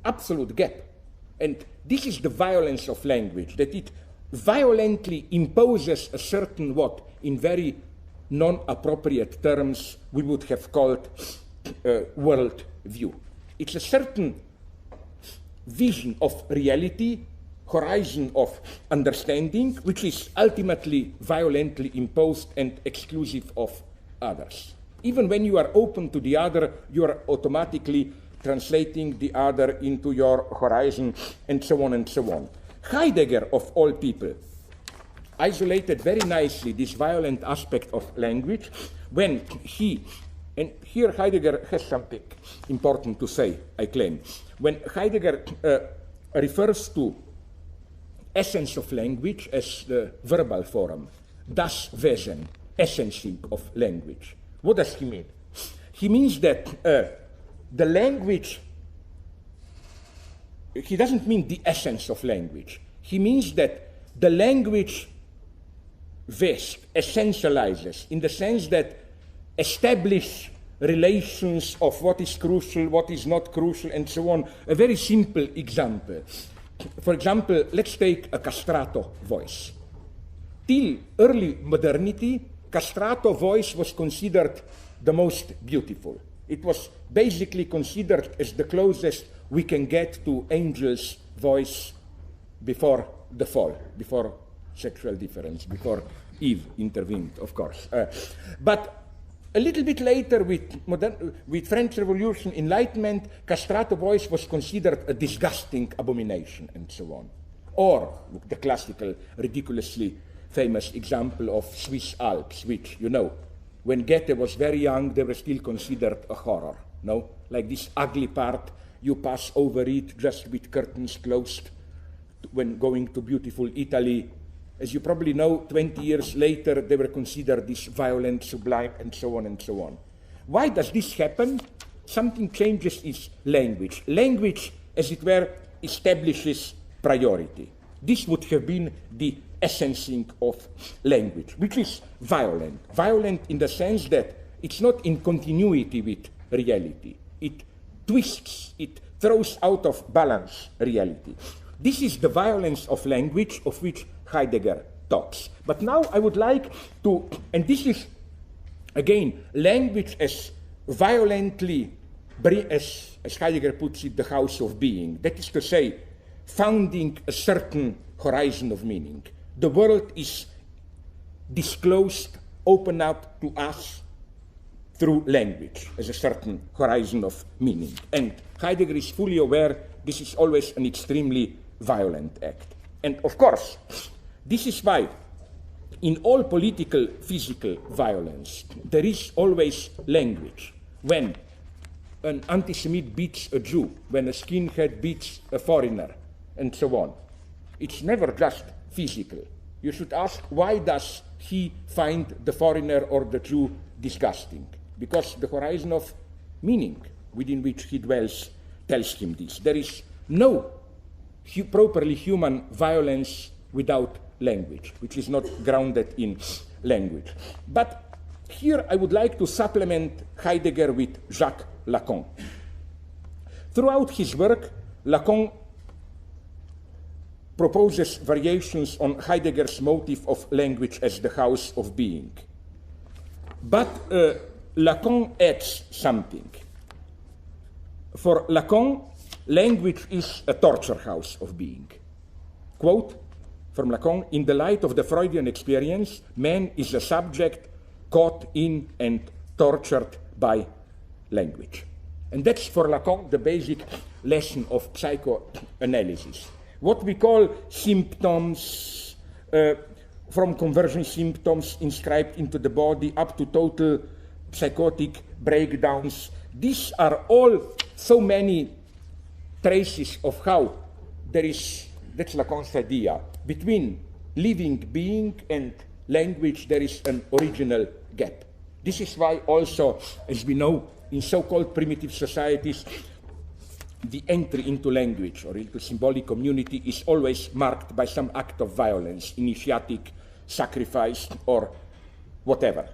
absolute gap. And this is the violence of language, that it violently imposes a certain what, in very non-appropriate terms, we would have called world view. It's a certain vision of reality, horizon of understanding, which is ultimately violently imposed and exclusive of others. Even when you are open to the other, you are automatically translating the other into your horizon, and so on and so on. Heidegger, of all people, isolated very nicely this violent aspect of language when he, and here Heidegger has something important to say, I claim. When Heidegger refers to essence of language as the verbal form, das Wesen, essencing of language. What does he mean? He means that the language, he doesn't mean the essence of language. He means that the language essentializes, in the sense that establish relations of what is crucial, what is not crucial, and so on. A very simple example. For example, let's take a castrato voice. Till early modernity, castrato voice was considered the most beautiful. It was basically considered as the closest we can get to angel's voice before the fall, before sexual difference, before Eve intervened, of course. But a little bit later, with French Revolution, Enlightenment, castrato voice was considered a disgusting abomination, and so on. Or the classical, ridiculously famous example of Swiss Alps, which, you know, when Goethe was very young, they were still considered a horror, no? Like this ugly part, you pass over it just with curtains closed when going to beautiful Italy. As you probably know, 20 years later, they were considered this violent, sublime, and so on and so on. Why does this happen? Something changes in language. Language, as it were, establishes priority. This would have been the essencing of language, which is violent. Violent in the sense that it's not in continuity with reality. It twists, it throws out of balance reality. This is the violence of language of which Heidegger talks. But now I would like to, and this is, again, language as violently, as Heidegger puts it, the house of being. That is to say, founding a certain horizon of meaning. The world is disclosed, open up to us through language as a certain horizon of meaning. And Heidegger is fully aware this is always an extremely violent act. And of course, this is why in all political, physical violence, there is always language. When an anti-Semite beats a Jew, when a skinhead beats a foreigner, and so on, it's never just physical. You should ask, why does he find the foreigner or the Jew disgusting? Because the horizon of meaning within which he dwells tells him this. There is no properly human violence without language, which is not grounded in language. But here I would like to supplement Heidegger with Jacques Lacan. Throughout his work, Lacan proposes variations on Heidegger's motive of language as the house of being. But Lacan adds something. For Lacan, language is a torture house of being. Quote from Lacan, in the light of the Freudian experience, man is a subject caught in and tortured by language. And that's for Lacan the basic lesson of psychoanalysis. What we call symptoms, from conversion symptoms inscribed into the body up to total psychotic breakdowns, these are all so many traces of how there is, that's Lacan's idea, between living being and language there is an original gap. This is why also, as we know, in so-called primitive societies, the entry into language or into symbolic community is always marked by some act of violence, initiatic, sacrifice, or whatever.